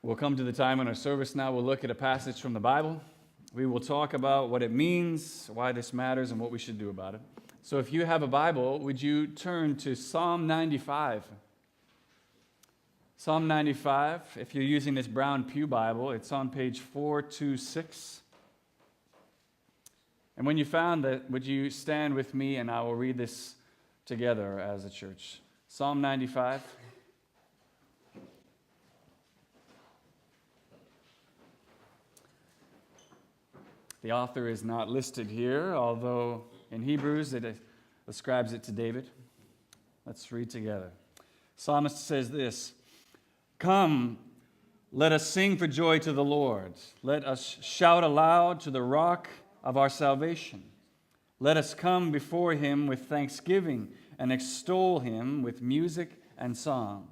We'll come to the time in our service now. We'll look at a passage from the Bible. We will talk about what it means, why this matters, and what we should do about it. So if you have a Bible, would you turn to Psalm 95? Psalm 95, if you're using this brown pew Bible, it's on page 426. And when you found that, would you stand with me and I will read this together as a church. Psalm 95. The author is not listed here, although in Hebrews it ascribes it to David. Let's read together. Psalmist says this, "Come, let us sing for joy to the Lord. Let us shout aloud to the rock of our salvation. Let us come before him with thanksgiving and extol him with music and song.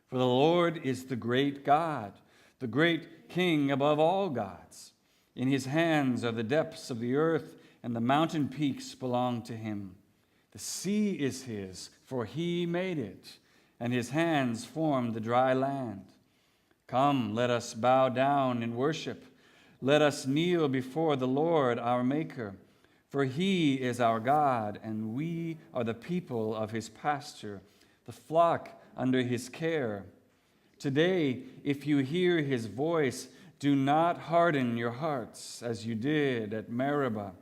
For the Lord is the great God, the great King above all gods. In his hands are the depths of the earth, and the mountain peaks belong to him. The sea is his, for he made it, and his hands formed the dry land. Come, let us bow down in worship. Let us kneel before the Lord our Maker. For he is our God, and we are the people of his pasture, the flock under his care. Today, if you hear his voice, do not harden your hearts as you did at Meribah,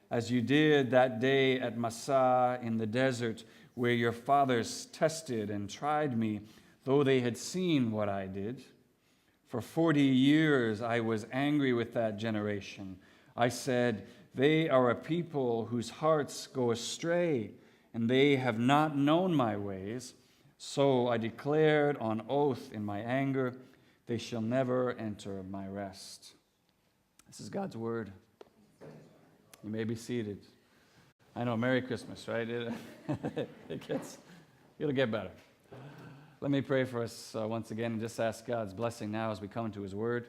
as you did that day at Massah in the desert, where your fathers tested and tried me, though they had seen what I did. For 40 years I was angry with that generation. I said, they are a people whose hearts go astray, and they have not known my ways. So I declared on oath in my anger, they shall never enter my rest." This is God's word. You may be seated. I know, Merry Christmas, right? It'll get better. Let me pray for us once again and just ask God's blessing now as we come to his word.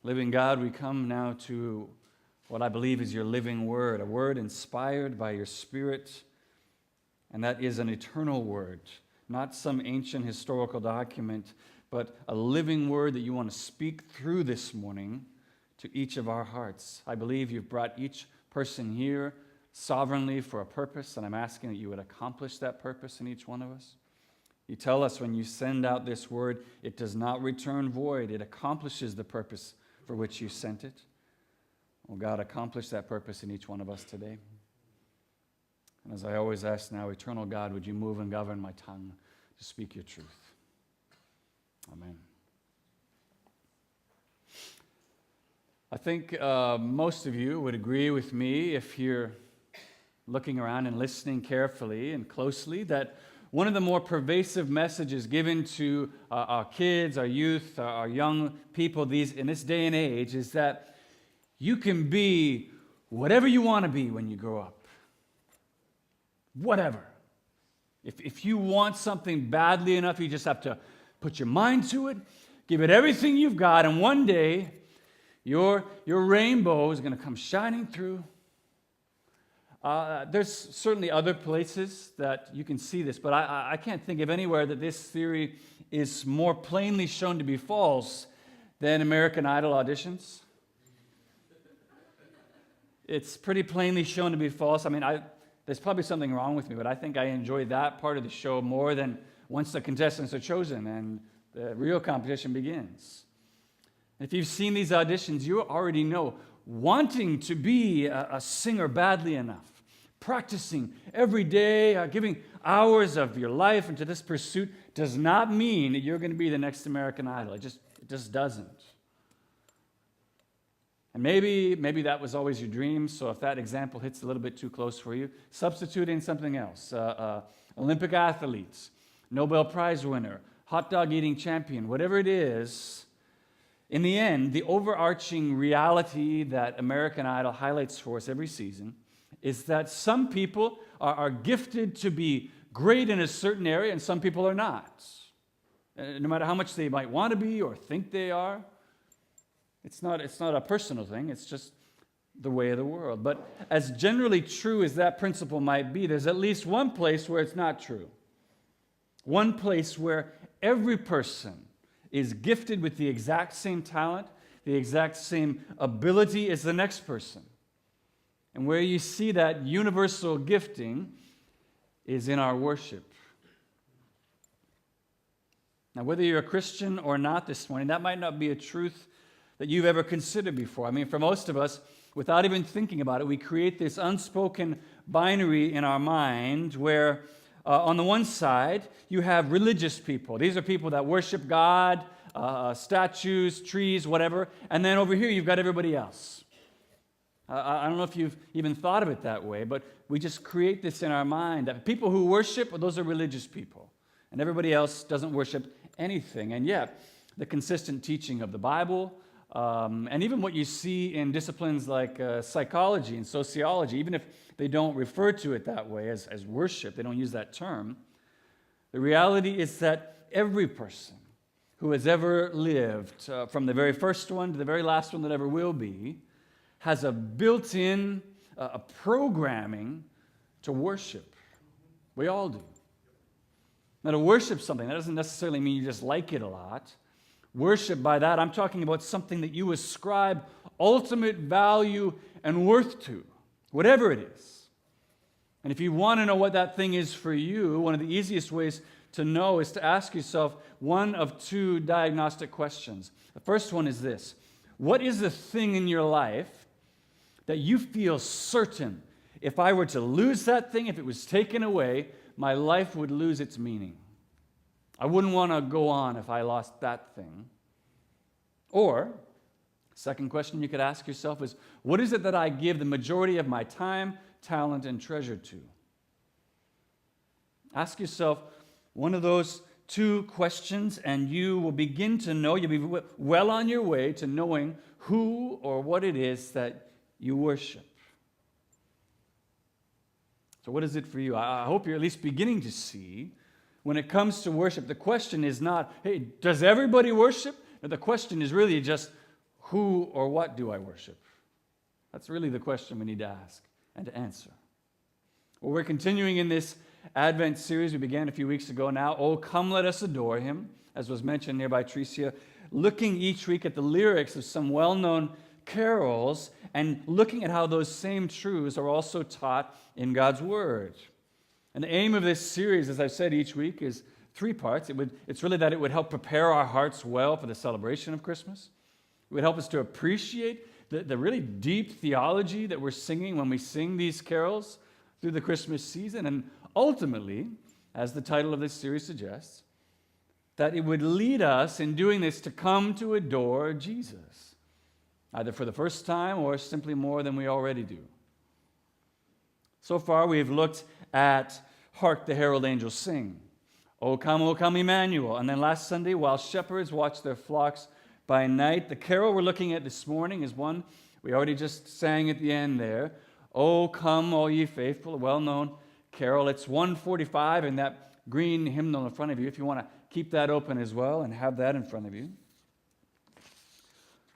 Living God, we come now to what I believe is your living word, a word inspired by your Spirit, and that is an eternal word. Not some ancient historical document, but a living word that you want to speak through this morning to each of our hearts. I believe you've brought each person here sovereignly for a purpose, and I'm asking that you would accomplish that purpose in each one of us. You tell us when you send out this word, it does not return void. It accomplishes the purpose for which you sent it. Oh God, accomplish that purpose in each one of us today. And as I always ask now, eternal God, would you move and govern my tongue to speak your truth? Amen. I think most of you would agree with me, if you're looking around and listening carefully and closely, that one of the more pervasive messages given to our kids, our youth, our young people in this day and age is that you can be whatever you want to be when you grow up. Whatever. If you want something badly enough, you just have to put your mind to it, give it everything you've got, and one day your rainbow is going to come shining through. There's certainly other places that you can see this, but I can't think of anywhere that this theory is more plainly shown to be false than American Idol auditions. It's pretty plainly shown to be false. I mean, there's probably something wrong with me, but I think I enjoy that part of the show more than once the contestants are chosen and the real competition begins. If you've seen these auditions, you already know wanting to be a singer badly enough, practicing every day, giving hours of your life into this pursuit does not mean that you're going to be the next American Idol. It just doesn't. And maybe that was always your dream, so if that example hits a little bit too close for you, substitute in something else. Olympic athletes, Nobel Prize winner, hot dog eating champion, whatever it is. In the end, the overarching reality that American Idol highlights for us every season is that some people are gifted to be great in a certain area and some people are not. No matter how much they might want to be or think they are. It's not a personal thing, it's just the way of the world. But as generally true as that principle might be, there's at least one place where it's not true. One place where every person is gifted with the exact same talent, the exact same ability as the next person. And where you see that universal gifting is in our worship. Now, whether you're a Christian or not this morning, that might not be a truth that you've ever considered before. I mean, for most of us, without even thinking about it, we create this unspoken binary in our mind where on the one side, you have religious people. These are people that worship God, statues, trees, whatever. And then over here, you've got everybody else. I don't know if you've even thought of it that way, but we just create this in our mind that people who worship, well, those are religious people. And everybody else doesn't worship anything. And yet, the consistent teaching of the Bible, and even what you see in disciplines like psychology and sociology, even if they don't refer to it that way as worship, they don't use that term, the reality is that every person who has ever lived, from the very first one to the very last one that ever will be, has a built-in programming to worship. We all do. Now, to worship something, that doesn't necessarily mean you just like it a lot. Worship, by that, I'm talking about something that you ascribe ultimate value and worth to, whatever it is. And if you want to know what that thing is for you, one of the easiest ways to know is to ask yourself one of two diagnostic questions. The first one is this: what is the thing in your life that you feel certain, if I were to lose that thing, if it was taken away, my life would lose its meaning? I wouldn't want to go on if I lost that thing. Or, second question you could ask yourself is, what is it that I give the majority of my time, talent, and treasure to? Ask yourself one of those two questions, and you will begin to know, you'll be well on your way to knowing who or what it is that you worship. So what is it for you? I hope you're at least beginning to see when it comes to worship, the question is not, hey, does everybody worship? No, the question is really just, who or what do I worship? That's really the question we need to ask and to answer. Well, we're continuing in this Advent series we began a few weeks ago now. Oh, come let us adore him, as was mentioned here by Tricia, looking each week at the lyrics of some well-known carols and looking at how those same truths are also taught in God's Word. And the aim of this series, as I've said each week, is three parts. It's really that it would help prepare our hearts well for the celebration of Christmas. It would help us to appreciate the really deep theology that we're singing when we sing these carols through the Christmas season. And ultimately, as the title of this series suggests, that it would lead us in doing this to come to adore Jesus, either for the first time or simply more than we already do. So far, we have looked at Hark the Herald Angels Sing, O come, Emmanuel. And then last Sunday, while shepherds watch their flocks by night, the carol we're looking at this morning is one we already just sang at the end there. O come, all ye faithful, a well-known carol. It's 145 in that green hymnal in front of you, if you want to keep that open as well and have that in front of you.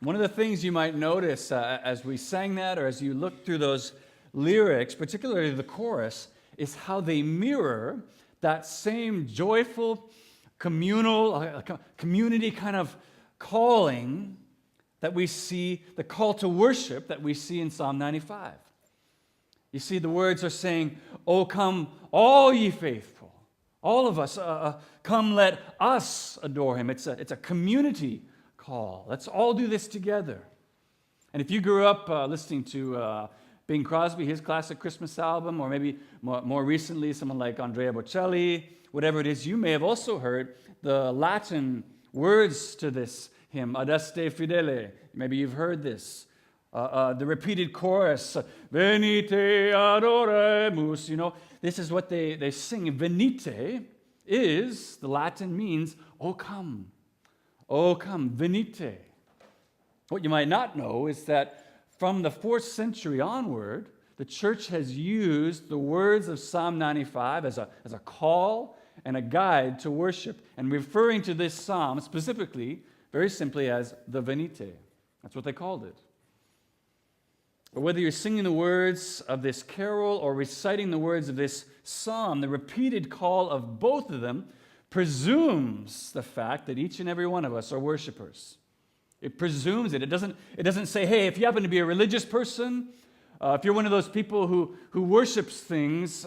One of the things you might notice as we sang that or as you look through those lyrics, particularly the chorus, is how they mirror that same joyful, communal, community kind of calling that we see, the call to worship that we see in Psalm 95. You see, the words are saying, "Oh, come, all ye faithful." All of us, come, let us adore him. It's a community call. Let's all do this together. And if you grew up listening to Bing Crosby, his classic Christmas album, or maybe more recently someone like Andrea Bocelli, whatever it is, you may have also heard the Latin words to this hymn, Adeste Fidele. Maybe you've heard this. The repeated chorus, Venite adoremus. You know, this is what they sing. Venite is, the Latin means, oh come, venite. What you might not know is that from the 4th century onward, the church has used the words of Psalm 95 as a call and a guide to worship, and referring to this psalm specifically, very simply, as the Venite. That's what they called it. But whether you're singing the words of this carol or reciting the words of this psalm, the repeated call of both of them presumes the fact that each and every one of us are worshipers. It presumes it. It doesn't say, hey, if you happen to be a religious person, if you're one of those people who worships things,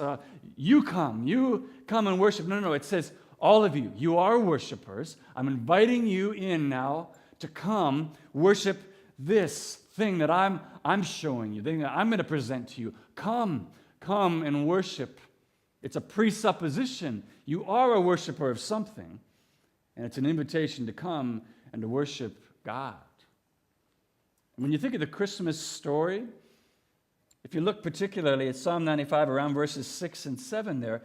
you come and worship. No. It says, all of you, you are worshipers. I'm inviting you in now to come worship this thing that I'm showing you, the thing that I'm going to present to you. Come and worship. It's a presupposition. You are a worshiper of something, and it's an invitation to come and to worship God. When you think of the Christmas story, if you look particularly at Psalm 95, around verses 6 and 7 there,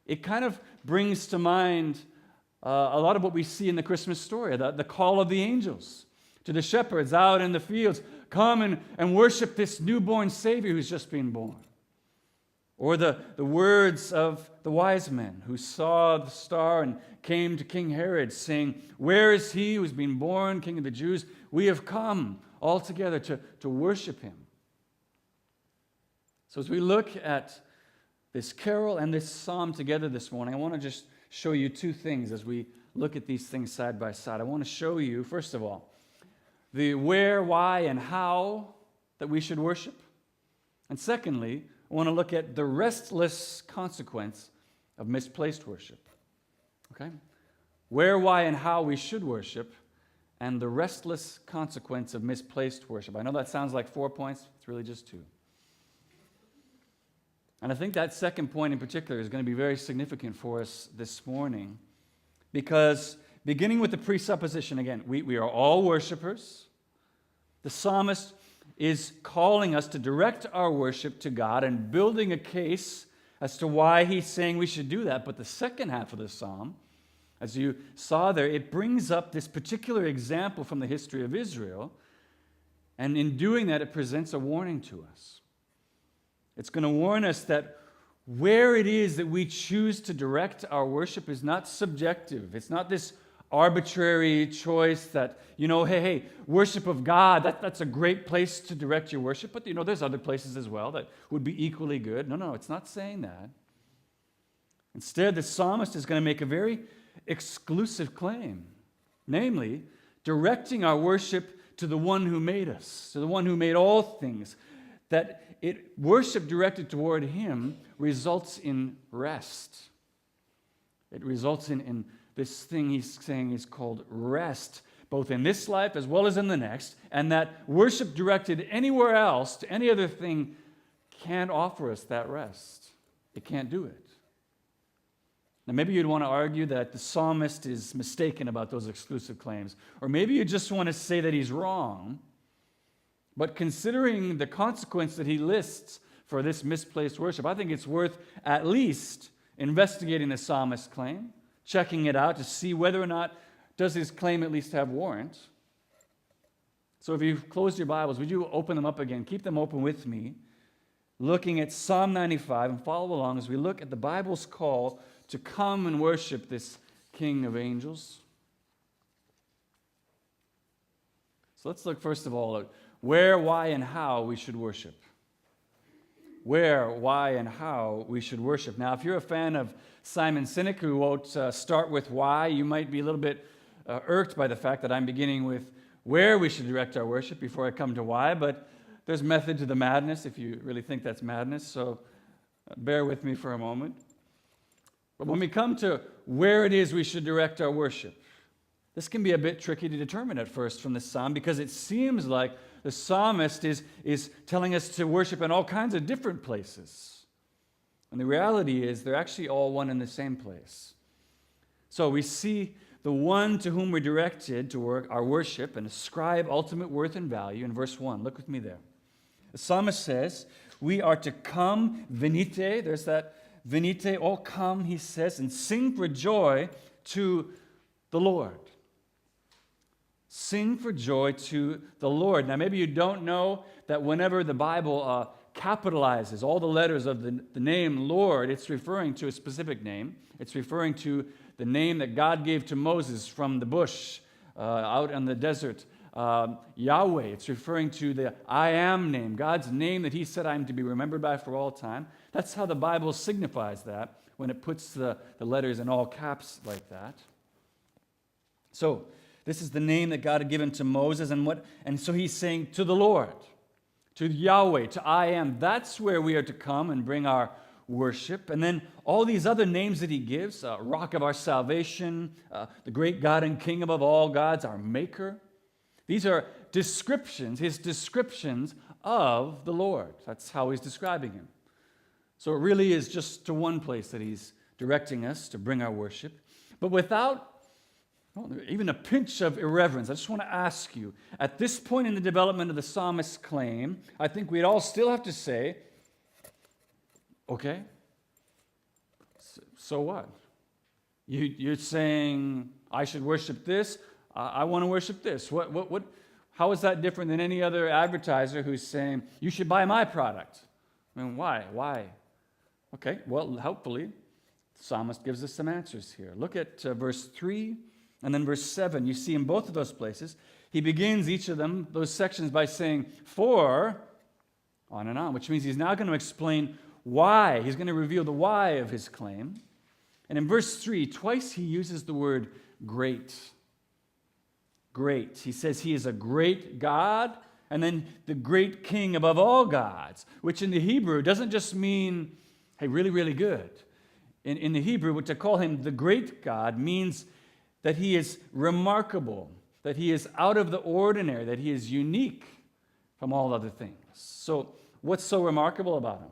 it kind of brings to mind a lot of what we see in the Christmas story, the call of the angels to the shepherds out in the fields, come and worship this newborn Savior who's just been born. Or the words of the wise men who saw the star and came to King Herod saying, where is he who's been born King of the Jews? We have come all together to worship him. So as we look at this carol and this psalm together this morning, I want to just show you two things as we look at these things side by side. I want to show you, first of all, the where, why, and how that we should worship. And secondly, I want to look at the restless consequence of misplaced worship. Okay? Where, why, and how we should worship, and the restless consequence of misplaced worship. I know that sounds like 4 points. It's really just 2. And I think that second point in particular is going to be very significant for us this morning, because beginning with the presupposition, again, we are all worshipers. The psalmist is calling us to direct our worship to God and building a case as to why he's saying we should do that. But the second half of the psalm, as you saw there, it brings up this particular example from the history of Israel. And in doing that, it presents a warning to us. It's going to warn us that where it is that we choose to direct our worship is not subjective. It's not this arbitrary choice that, hey, worship of God, that's a great place to direct your worship, but, there's other places as well that would be equally good. No, it's not saying that. Instead, the psalmist is going to make a very exclusive claim, namely, directing our worship to the one who made us, to the one who made all things, that worship directed toward him results in rest. It results in this thing he's saying is called rest, both in this life as well as in the next, and that worship directed anywhere else to any other thing can't offer us that rest. It can't do it. Now, maybe you'd want to argue that the psalmist is mistaken about those exclusive claims, or maybe you just want to say that he's wrong. But considering the consequence that he lists for this misplaced worship, I think it's worth at least investigating the psalmist's claim, checking it out to see whether or not does his claim at least have warrant. So if you've closed your Bibles, would you open them up again? Keep them open with me, looking at Psalm 95, and follow along as we look at the Bible's call to come and worship this King of angels. So let's look first of all at where, why, and how we should worship. Where, why, and how we should worship. Now, if you're a fan of Simon Sinek, who won't start with why, you might be a little bit irked by the fact that I'm beginning with where we should direct our worship before I come to why, but there's method to the madness if you really think that's madness, so bear with me for a moment. But when we come to where it is we should direct our worship, this can be a bit tricky to determine at first from this psalm, because it seems like the psalmist is telling us to worship in all kinds of different places. And the reality is they're actually all one and the same place. So we see the one to whom we're directed to our worship and ascribe ultimate worth and value in verse 1. Look with me there. The psalmist says, we are to come, venite, there's that venite, all come, he says, and sing for joy to the Lord. Sing for joy to the Lord. Now, maybe you don't know that whenever the Bible capitalizes all the letters of the name Lord, it's referring to a specific name. It's referring to the name that God gave to Moses from the bush out in the desert. Yahweh, it's referring to the I am name, God's name that he said I am to be remembered by for all time. That's how the Bible signifies that when it puts the letters in all caps like that. So, this is the name that God had given to Moses, and so he's saying to the Lord, to Yahweh, to I am. That's where we are to come and bring our worship. And then all these other names that he gives, rock of our salvation, the great God and King above all gods, our maker. These are descriptions, his descriptions of the Lord. That's how he's describing him. So it really is just to one place that he's directing us to bring our worship. But without even a pinch of irreverence, I just want to ask you, at this point in the development of the psalmist's claim, I think we'd all still have to say, okay, so what? You're saying I should worship this? I want to worship this. What? How is that different than any other advertiser who's saying you should buy my product? I mean, why? Okay, well, helpfully, the psalmist gives us some answers here. Look at verse 3 and then verse 7. You see in both of those places, he begins each of them, those sections, by saying, for, on and on, which means he's now going to explain why. He's going to reveal the why of his claim. And in verse 3, twice he uses the word great. Great. He says he is a great God, and then the great King above all gods, which in the Hebrew doesn't just mean, hey, really, really good. In the Hebrew, to call him the great God means that he is remarkable, that he is out of the ordinary, that he is unique from all other things. So what's so remarkable about him?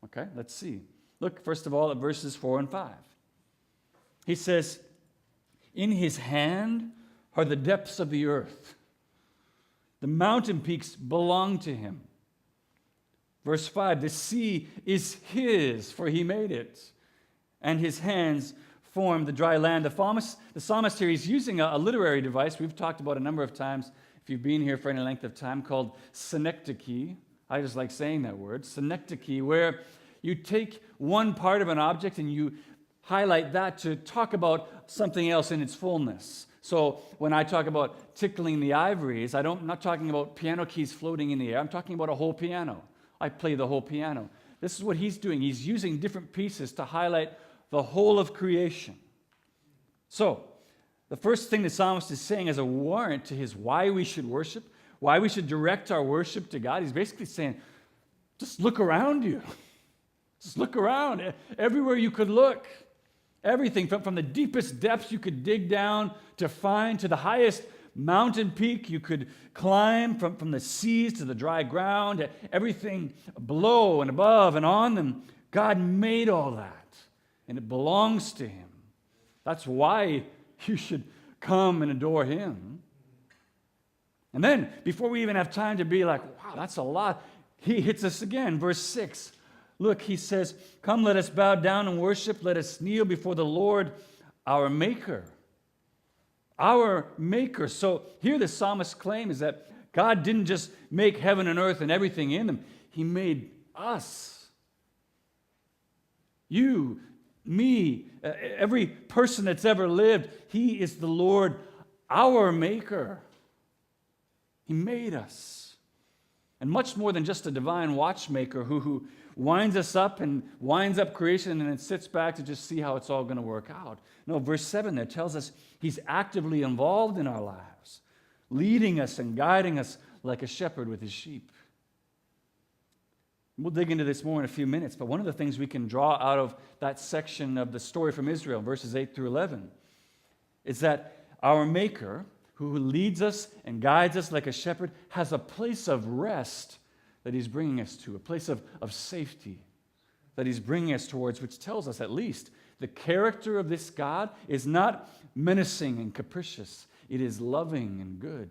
Okay, let's see. Look, first of all, at verses 4 and 5. He says, in his hand are the depths of the earth. The mountain peaks belong to him. Verse 5, the sea is his, for he made it, and his hands formed the dry land. The psalmist here, he's using a literary device we've talked about a number of times, if you've been here for any length of time, called synecdoche. I just like saying that word, synecdoche, where you take one part of an object and you highlight that to talk about something else in its fullness. So when I talk about tickling the ivories, I'm not talking about piano keys floating in the air. I'm talking about a whole piano. I play the whole piano. This is what he's doing. He's using different pieces to highlight the whole of creation. So the first thing the psalmist is saying as a warrant to his why we should worship, why we should direct our worship to God, he's basically saying, just look around you. Just look around. Everywhere you could look. Everything from the deepest depths you could dig down to find, to the highest mountain peak you could climb, from the seas to the dry ground, everything below and above and on them. God made all that, and it belongs to him. That's why you should come and adore him. And then, before we even have time to be like, wow, that's a lot, he hits us again, verse 6. Look, he says, come, let us bow down and worship. Let us kneel before the Lord, our Maker. Our Maker. So here the psalmist's claim is that God didn't just make heaven and earth and everything in them. He made us. You, me, every person that's ever lived. He is the Lord, our Maker. He made us. And much more than just a divine watchmaker who winds us up and winds up creation and then sits back to just see how it's all going to work out. No, verse 7 there tells us he's actively involved in our lives, leading us and guiding us like a shepherd with his sheep. We'll dig into this more in a few minutes, but one of the things we can draw out of that section of the story from Israel, verses 8 through 11, is that our Maker, who leads us and guides us like a shepherd, has a place of rest that he's bringing us to, a place of safety that he's bringing us towards, which tells us at least the character of this God is not menacing and capricious. It is loving and good.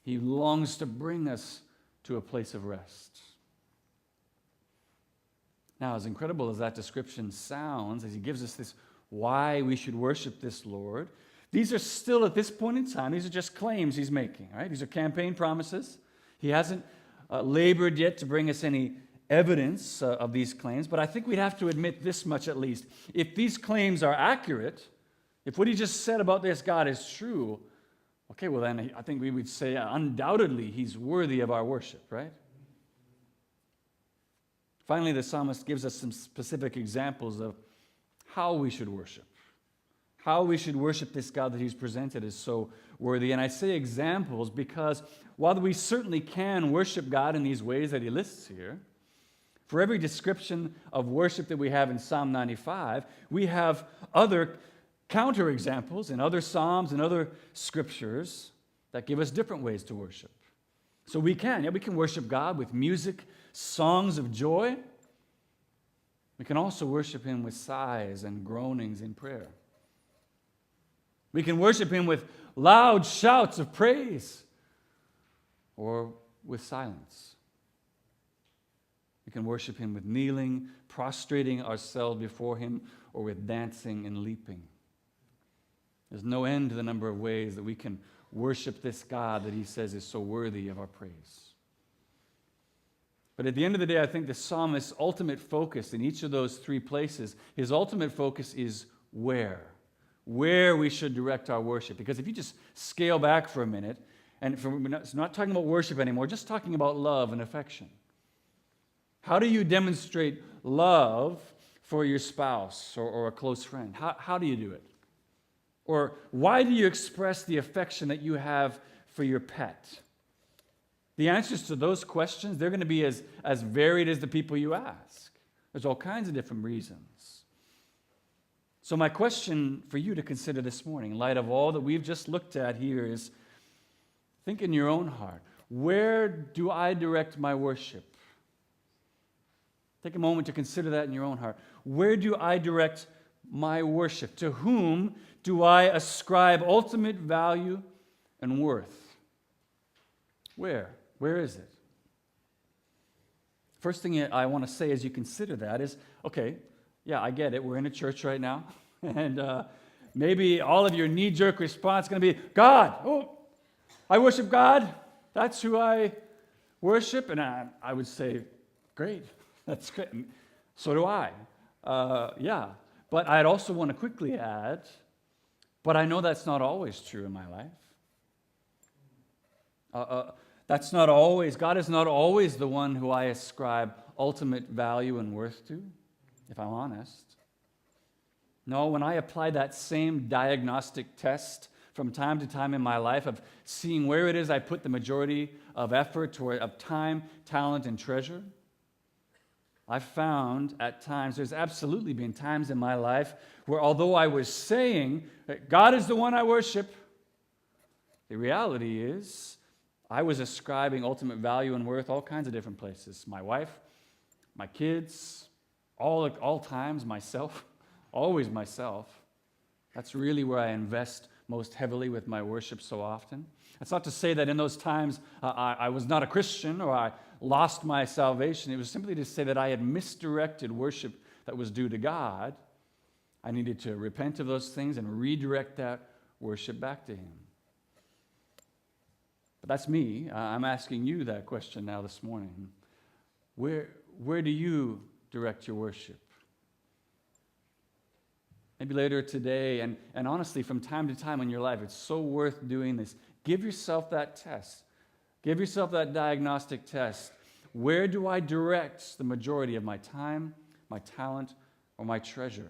He longs to bring us to a place of rest. Now, as incredible as that description sounds, as he gives us this why we should worship this Lord, these are still, at this point in time, these are just claims he's making, right? These are campaign promises. He hasn't labored yet to bring us any evidence of these claims, but I think we'd have to admit this much at least. If these claims are accurate, if what he just said about this God is true, okay, well then I think we would say undoubtedly he's worthy of our worship, right? Finally, the psalmist gives us some specific examples of how we should worship. How we should worship this God that he's presented is so worthy. And I say examples because while we certainly can worship God in these ways that he lists here, for every description of worship that we have in Psalm 95, we have other counterexamples in other Psalms and other scriptures that give us different ways to worship. So we can worship God with music, songs of joy. We can also worship him with sighs and groanings in prayer. We can worship him with loud shouts of praise or with silence. We can worship him with kneeling, prostrating ourselves before him, or with dancing and leaping. There's no end to the number of ways that we can worship this God that he says is so worthy of our praise. But at the end of the day, I think the psalmist's ultimate focus in each of those three places, his ultimate focus is where we should direct our worship. Because if you just scale back for a minute, and it's not talking about worship anymore, just talking about love and affection. How do you demonstrate love for your spouse or a close friend? How do you do it? Or why do you express the affection that you have for your pet? The answers to those questions, they're going to be as varied as the people you ask. There's all kinds of different reasons. So my question for you to consider this morning, in light of all that we've just looked at here, is think in your own heart, where do I direct my worship? Take a moment to consider that in your own heart. Where do I direct my worship? To whom do I ascribe ultimate value and worth? Where? Where is it? First thing I want to say as you consider that is, okay, yeah, I get it. We're in a church right now. And maybe all of your knee-jerk response is going to be, God, oh, I worship God. That's who I worship. And I would say, great, that's great. So do I. Yeah. But I'd also want to quickly add, but I know that's not always true in my life. That's not always, God is not always the one who I ascribe ultimate value and worth to, if I'm honest. No, when I apply that same diagnostic test from time to time in my life of seeing where it is I put the majority of effort, of time, talent, and treasure, I've found at times, there's absolutely been times in my life where although I was saying that God is the one I worship, the reality is I was ascribing ultimate value and worth all kinds of different places. My wife, my kids, all times myself, always myself. That's really where I invest most heavily with my worship so often. That's not to say that in those times I was not a Christian or I lost my salvation. It was simply to say that I had misdirected worship that was due to God. I needed to repent of those things and redirect that worship back to him. But that's me. I'm asking you that question now this morning. Where do you direct your worship? Maybe later today, and honestly, from time to time in your life, it's so worth doing this. Give yourself that test. Give yourself that diagnostic test. Where do I direct the majority of my time, my talent, or my treasure?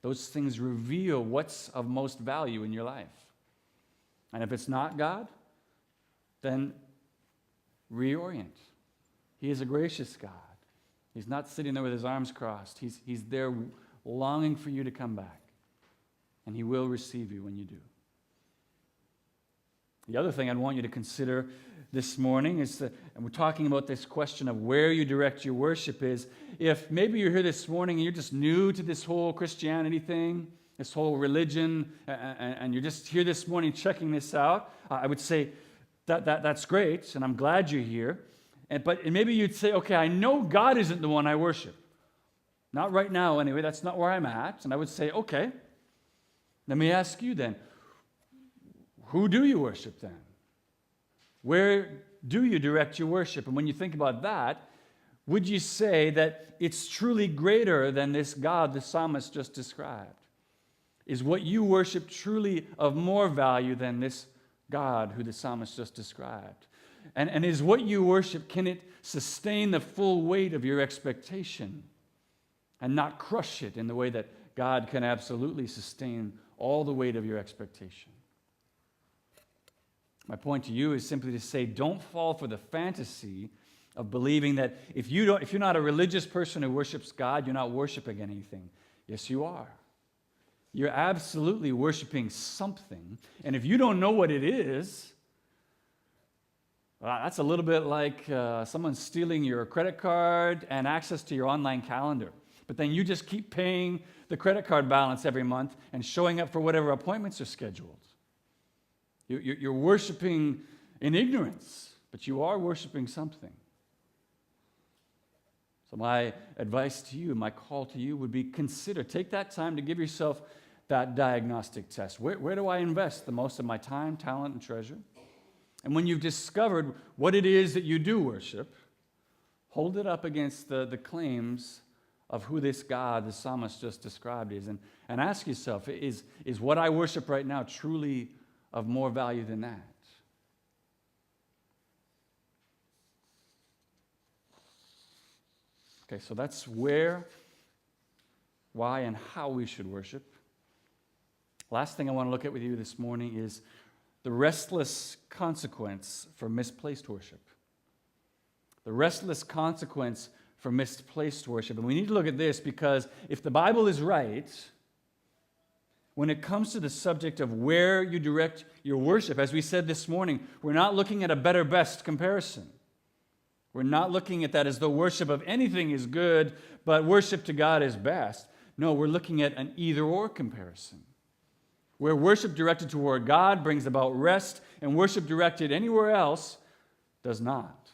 Those things reveal what's of most value in your life. And if it's not God, then reorient. He is a gracious God. He's not sitting there with his arms crossed. He's there longing for you to come back. And he will receive you when you do. The other thing I'd want you to consider this morning is that, and we're talking about this question of where you direct your worship, is if maybe you're here this morning and you're just new to this whole Christianity thing, this whole religion, and you're just here this morning checking this out, I would say that's great, and I'm glad you're here. But maybe you'd say, okay, I know God isn't the one I worship. Not right now anyway, that's not where I'm at. And I would say, okay, let me ask you then, who do you worship then? Where do you direct your worship? And when you think about that, would you say that it's truly greater than this God the psalmist just described? Is what you worship truly of more value than this God who the psalmist just described? And is what you worship, can it sustain the full weight of your expectation and not crush it in the way that God can absolutely sustain all the weight of your expectation. My point to you is simply to say, don't fall for the fantasy of believing that if you're not a religious person who worships God, you're not worshiping anything. Yes, you are. You're absolutely worshiping something. And if you don't know what it is, that's a little bit like someone stealing your credit card and access to your online calendar. But then you just keep paying the credit card balance every month and showing up for whatever appointments are scheduled. You're worshiping in ignorance, but you are worshiping something. So my advice to you, my call to you would be take that time to give yourself that diagnostic test. Where do I invest the most of my time, talent, and treasure? And when you've discovered what it is that you do worship, hold it up against the claims of who this God, the psalmist just described is, and ask yourself, is what I worship right now truly of more value than that? Okay, so that's where, why, and how we should worship. Last thing I want to look at with you this morning is the restless consequence for misplaced worship. The restless consequence for misplaced worship. And we need to look at this because if the Bible is right, when it comes to the subject of where you direct your worship, as we said this morning, we're not looking at a better best comparison. We're not looking at that as though worship of anything is good, but worship to God is best. No, we're looking at an either-or comparison, where worship directed toward God brings about rest, and worship directed anywhere else does not.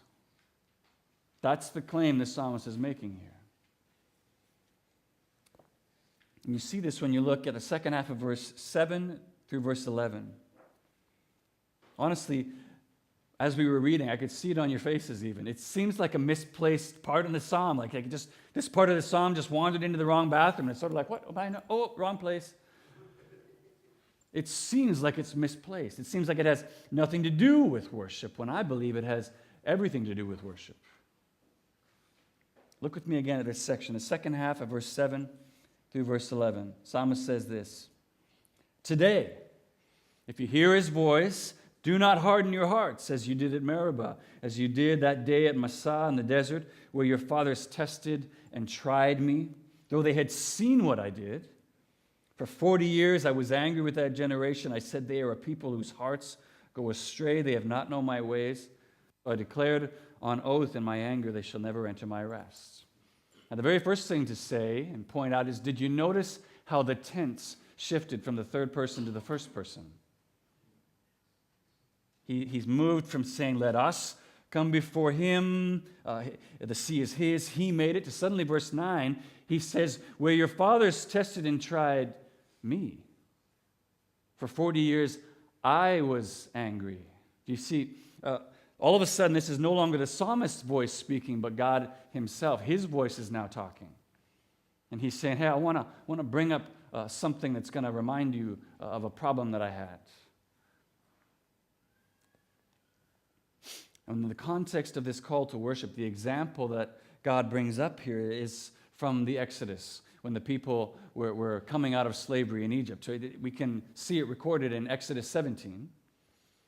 That's the claim the psalmist is making here. And you see this when you look at the second half of verse 7 through verse 11. Honestly, as we were reading, I could see it on your faces even. It seems like a misplaced part in the psalm. Like this part of the psalm just wandered into the wrong bathroom. It's sort of like, what? Oh, wrong place. It seems like it's misplaced. It seems like it has nothing to do with worship, when I believe it has everything to do with worship. Look with me again at this section, the second half of verse 7 through verse 11. Psalmist says this: "Today, if you hear his voice, do not harden your hearts as you did at Meribah, as you did that day at Massah in the desert, where your fathers tested and tried me, though they had seen what I did. For 40 years I was angry with that generation. I said, they are a people whose hearts go astray. They have not known my ways. So I declared on oath in my anger, they shall never enter my rest." Now, the very first thing to say and point out is, did you notice how the tense shifted from the third person to the first person? He's moved from saying, let us come before him, the sea is his, he made it, to suddenly verse 9, he says, where your fathers tested and tried me. For 40 years, I was angry. Do you see, all of a sudden, this is no longer the psalmist's voice speaking, but God himself. His voice is now talking. And he's saying, hey, I want to bring up something that's going to remind you of a problem that I had. And in the context of this call to worship, the example that God brings up here is from the Exodus, when the people were coming out of slavery in Egypt. So we can see it recorded in Exodus 17.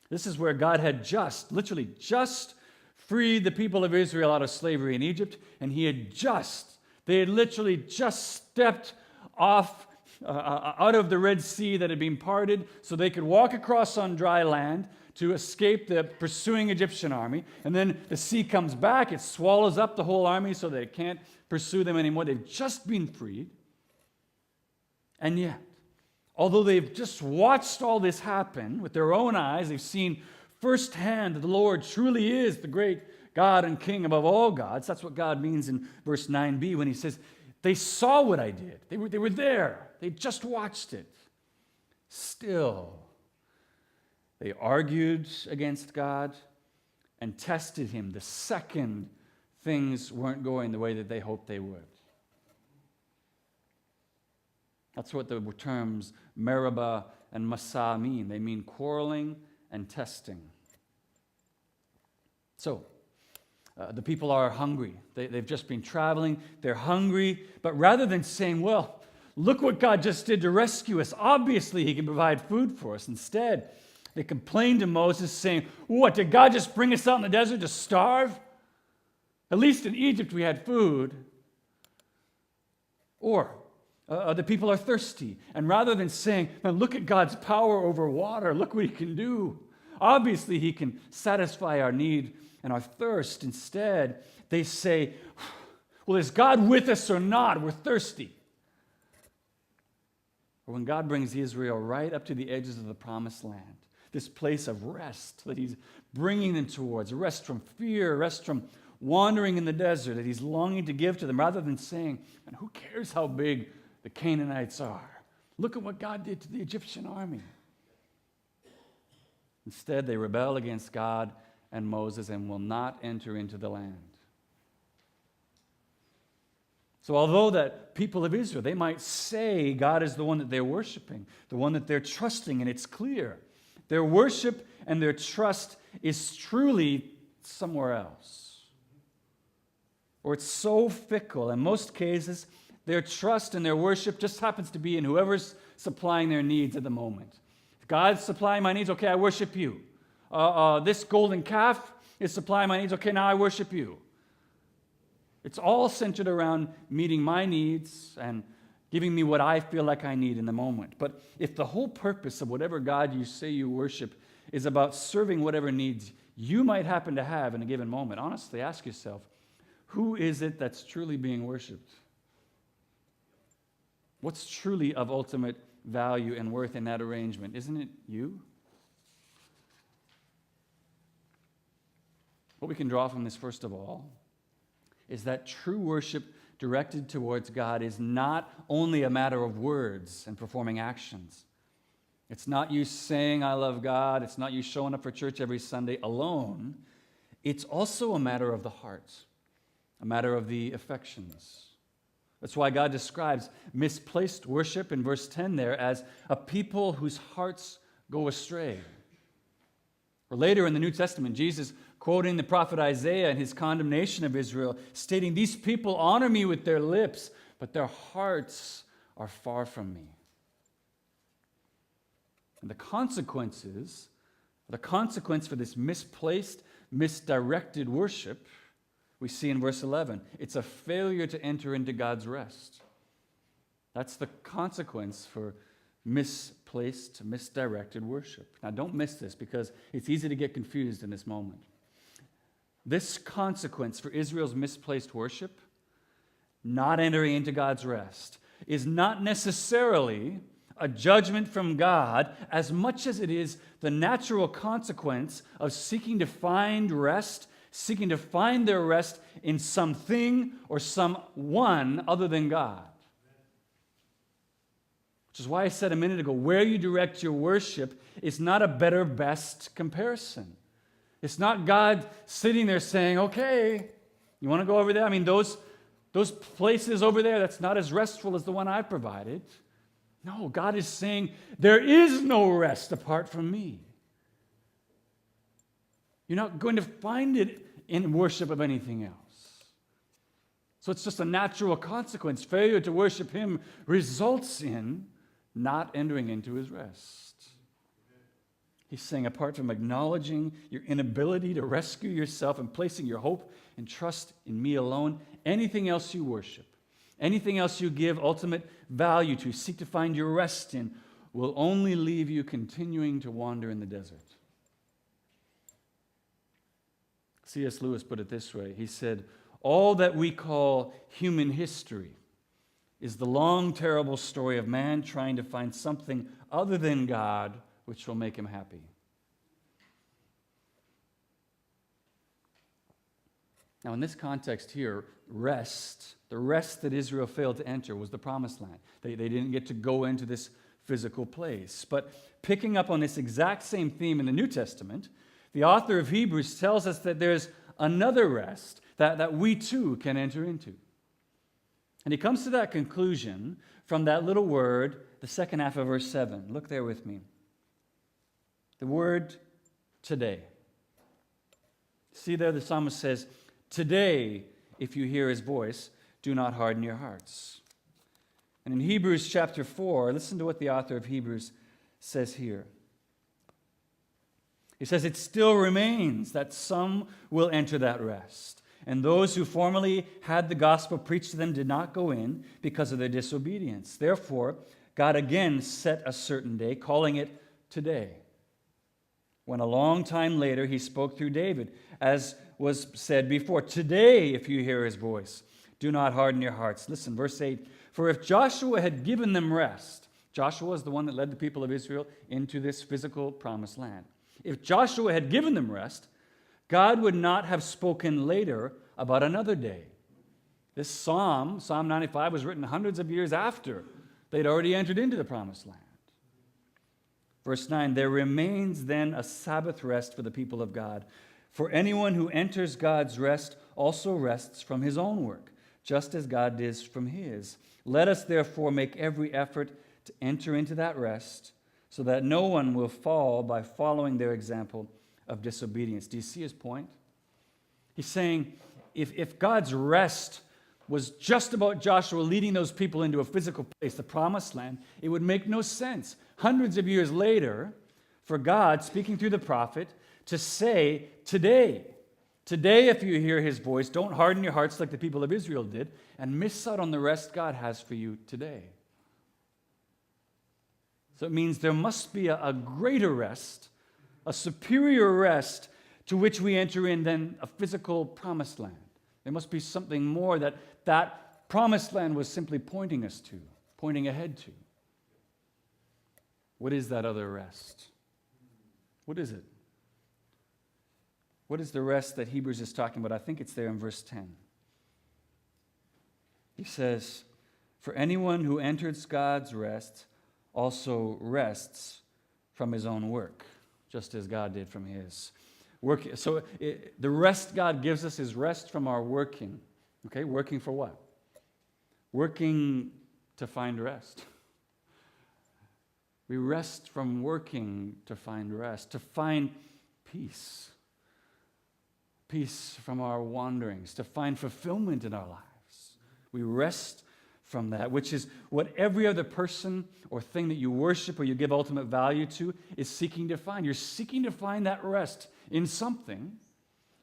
This is where God had literally just freed the people of Israel out of slavery in Egypt, and they had literally just stepped off out of the Red Sea that had been parted so they could walk across on dry land to escape the pursuing Egyptian army. And then the sea comes back, it swallows up the whole army so they can't pursue them anymore. They've just been freed. And yet, although they've just watched all this happen with their own eyes, they've seen firsthand that the Lord truly is the great God and King above all gods. That's what God means in verse 9b when he says, they saw what I did. They were there. They just watched it. Still, they argued against God and tested him the second things weren't going the way that they hoped they would. That's what the terms Meribah and Massah mean. They mean quarreling and testing. So, the people are hungry. They've just been traveling. They're hungry. But rather than saying, well, look what God just did to rescue us. Obviously, he can provide food for us. Instead, they complained to Moses, saying, what, did God just bring us out in the desert to starve? At least in Egypt we had food. Or the people are thirsty. And rather than saying, man, look at God's power over water, look what he can do. Obviously, he can satisfy our need and our thirst. Instead, they say, well, is God with us or not? We're thirsty. Or when God brings Israel right up to the edges of the promised land, this place of rest that he's bringing them towards, rest from fear, rest from wandering in the desert that he's longing to give to them, rather than saying, man, who cares how big the Canaanites are? Look at what God did to the Egyptian army. Instead, they rebel against God and Moses and will not enter into the land. So although that people of Israel, they might say God is the one that they're worshiping, the one that they're trusting, and it's clear, their worship and their trust is truly somewhere else. Or it's so fickle. In most cases, their trust and their worship just happens to be in whoever's supplying their needs at the moment. If God's supplying my needs, okay, I worship you. This golden calf is supplying my needs, okay, now I worship you. It's all centered around meeting my needs and giving me what I feel like I need in the moment. But if the whole purpose of whatever God you say you worship is about serving whatever needs you might happen to have in a given moment, honestly, ask yourself, who is it that's truly being worshiped? What's truly of ultimate value and worth in that arrangement? Isn't it you? What we can draw from this, first of all, is that true worship directed towards God is not only a matter of words and performing actions. It's not you saying, I love God. It's not you showing up for church every Sunday alone. It's also a matter of the heart, a matter of the affections. That's why God describes misplaced worship in verse 10 there as a people whose hearts go astray. Or later in the New Testament, Jesus quoting the prophet Isaiah and his condemnation of Israel, stating, these people honor me with their lips, but their hearts are far from me. And the consequence for this misplaced, misdirected worship, we see in verse 11. It's a failure to enter into God's rest. That's the consequence for misplaced, misdirected worship. Now, don't miss this because it's easy to get confused in this moment. This consequence for Israel's misplaced worship, not entering into God's rest, is not necessarily a judgment from God as much as it is the natural consequence of seeking to find rest, seeking to find their rest in something or someone other than God. Which is why I said a minute ago, where you direct your worship is not a better, best comparison. It's not God sitting there saying, okay, you want to go over there? I mean, those places over there, that's not as restful as the one I provided. No, God is saying, there is no rest apart from me. You're not going to find it in worship of anything else. So it's just a natural consequence. Failure to worship him results in not entering into his rest. He's saying, apart from acknowledging your inability to rescue yourself and placing your hope and trust in me alone, anything else you worship, anything else you give ultimate value to, seek to find your rest in, will only leave you continuing to wander in the desert. C.S. Lewis put it this way. He said, all that we call human history is the long, terrible story of man trying to find something other than God which will make him happy. Now, in this context here, rest, the rest that Israel failed to enter was the promised land. They didn't get to go into this physical place. But picking up on this exact same theme in the New Testament, the author of Hebrews tells us that there's another rest that we too can enter into. And he comes to that conclusion from that little word, the second half of verse 7. Look there with me. The word today. See there, the psalmist says, today, if you hear his voice, do not harden your hearts. And in Hebrews chapter 4, listen to what the author of Hebrews says here. He says, it still remains that some will enter that rest. And those who formerly had the gospel preached to them did not go in because of their disobedience. Therefore, God again set a certain day, calling it today. When a long time later he spoke through David, as was said before, today, if you hear his voice, do not harden your hearts. Listen, verse 8, for if Joshua had given them rest, Joshua is the one that led the people of Israel into this physical promised land. If Joshua had given them rest, God would not have spoken later about another day. This Psalm 95, was written hundreds of years after they'd already entered into the promised land. Verse 9, there remains then a Sabbath rest for the people of God. For anyone who enters God's rest also rests from his own work, just as God does from his. Let us therefore make every effort to enter into that rest, so that no one will fall by following their example of disobedience. Do you see his point? He's saying, if God's rest was just about Joshua leading those people into a physical place, the promised land, it would make no sense, hundreds of years later, for God, speaking through the prophet, to say, today, if you hear his voice, don't harden your hearts like the people of Israel did, and miss out on the rest God has for you today. So it means there must be a greater rest, a superior rest to which we enter in than a physical promised land. There must be something more that promised land was simply pointing us to, pointing ahead to. What is that other rest? What is it? What is the rest that Hebrews is talking about? I think it's there in verse 10. He says, for anyone who enters God's rest also rests from his own work, just as God did from his work. So the rest God gives us is rest from our working. Okay, working for what? Working to find rest. We rest from working to find rest, to find peace. Peace from our wanderings, to find fulfillment in our lives. We rest from that, which is what every other person or thing that you worship or you give ultimate value to is seeking to find. You're seeking to find that rest in something.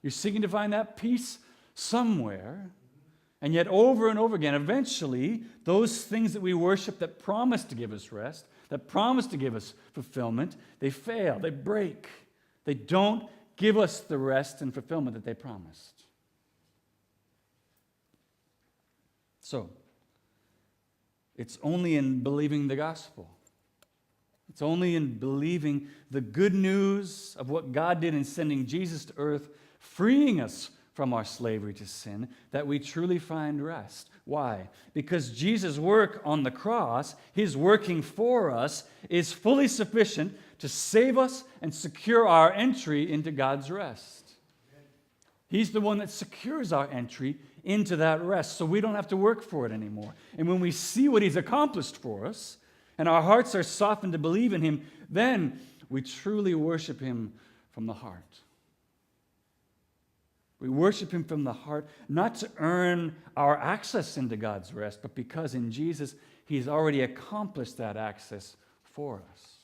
You're seeking to find that peace somewhere. And yet over and over again, eventually, those things that we worship that promise to give us rest, that promise to give us fulfillment, they fail, they break. They don't give us the rest and fulfillment that they promised. So, it's only in believing the gospel. It's only in believing the good news of what God did in sending Jesus to earth, freeing us from our slavery to sin, that we truly find rest. Why? Because Jesus' work on the cross, his working for us, is fully sufficient to save us and secure our entry into God's rest. He's the one that secures our entry into that rest, so we don't have to work for it anymore. And when we see what he's accomplished for us, and our hearts are softened to believe in him, then we truly worship him from the heart. We worship him from the heart, not to earn our access into God's rest, but because in Jesus, he's already accomplished that access for us.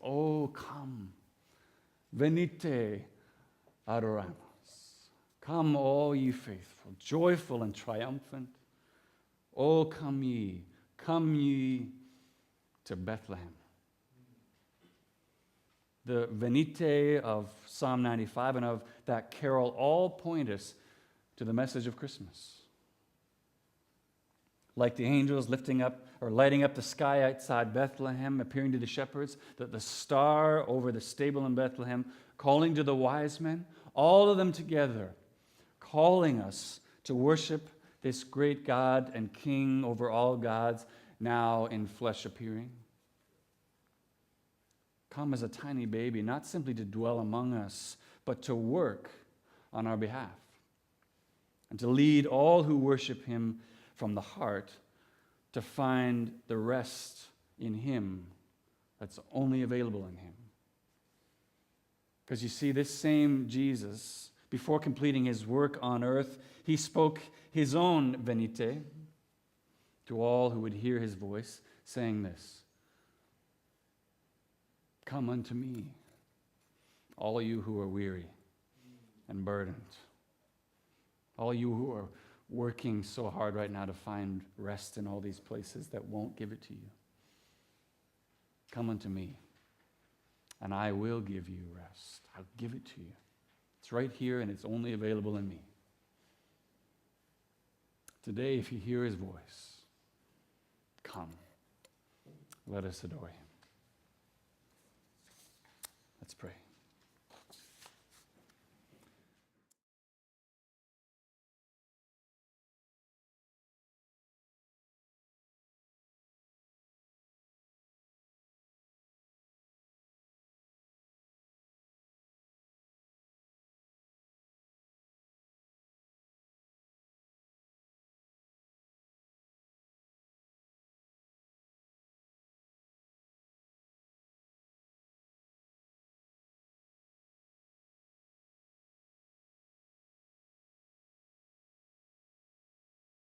Oh, come, venite adoramus. Come, all ye faithful, joyful and triumphant. Oh, come ye to Bethlehem. The venite of Psalm 95 and of that carol all point us to the message of Christmas. Like the angels lifting up or lighting up the sky outside Bethlehem, appearing to the shepherds, that the star over the stable in Bethlehem, calling to the wise men, all of them together, calling us to worship this great God and King over all gods, now in flesh appearing. Come as a tiny baby, not simply to dwell among us, but to work on our behalf, and to lead all who worship him from the heart to find the rest in him that's only available in him. Because you see, this same Jesus, Before completing his work on earth, he spoke his own venite to all who would hear his voice, saying this, "Come unto me, all you who are weary and burdened, all you who are working so hard right now to find rest in all these places that won't give it to you. Come unto me, and I will give you rest. I'll give it to you. It's right here, and it's only available in me." Today, if you hear his voice, come. Let us adore him. Let's pray.